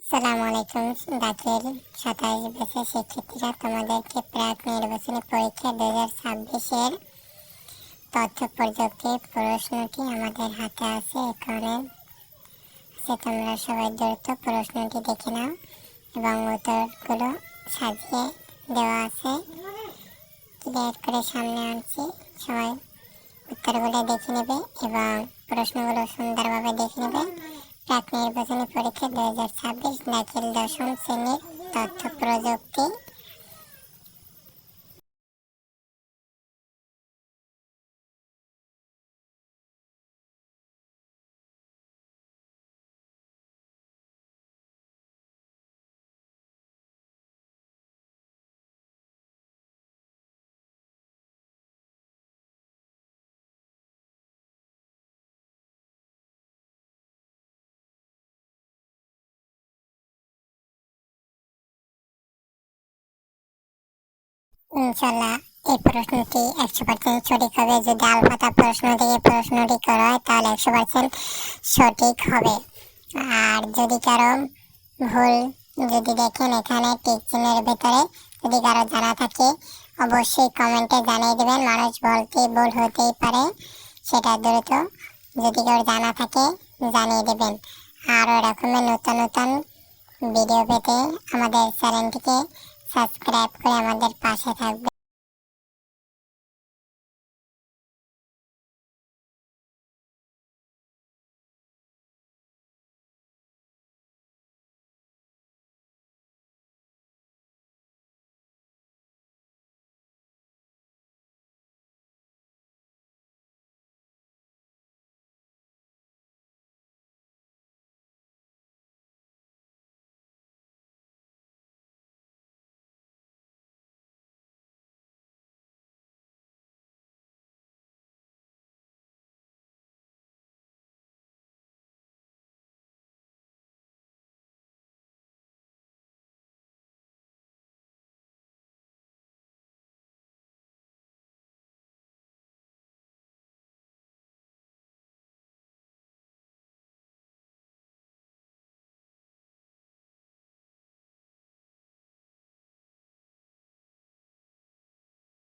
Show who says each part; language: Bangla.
Speaker 1: সালামু আলাইকুম। দাখিল 27 ব্যাচের শিক্ষার্থীরা, তোমাদেরকে প্রাক নির্বাচনী পরীক্ষা 2026-এর তথ্য প্রযুক্তি প্রশ্নটি আমাদের হাতে আছে। এখানে তোমরা সবাই দ্রুত প্রশ্নটি দেখে নাও এবং উত্তরগুলো সাজিয়ে দেওয়া আছে। ক্লিয়ার করে সামনে আনছি, সবাই উত্তরগুলো দেখে নেবে এবং প্রশ্নগুলো সুন্দরভাবে দেখে নেবে। প্রাক নির্বাচনী পরীক্ষা 2026 দাখিল 10ম শ্রেণীর তথ্য প্রযুক্তি। ইনশাল্লাহ এই প্রশ্নটি 100% সঠিক হবে। যদি আলফাতা প্রশ্ন থেকে প্রশ্নটি করা হয় তাহলে 100% সঠিক হবে। আর যদি কারো ভুল যদি দেখেন এখানে টিক চিহ্নের ভেতরে যদি কারো জানা থাকে অবশ্যই কমেন্টে জানিয়ে দেবেন। মানুষ বলতে ভুল হতেই পারে, সেটা দ্রুত যদি কারো জানা থাকে জানিয়ে দেবেন। আর এরকমের নতুন নতুন ভিডিও পেতে আমাদের চ্যানেলটিকে সাবস্ক্রাইব করে আমাদের পাশে থাকবেন।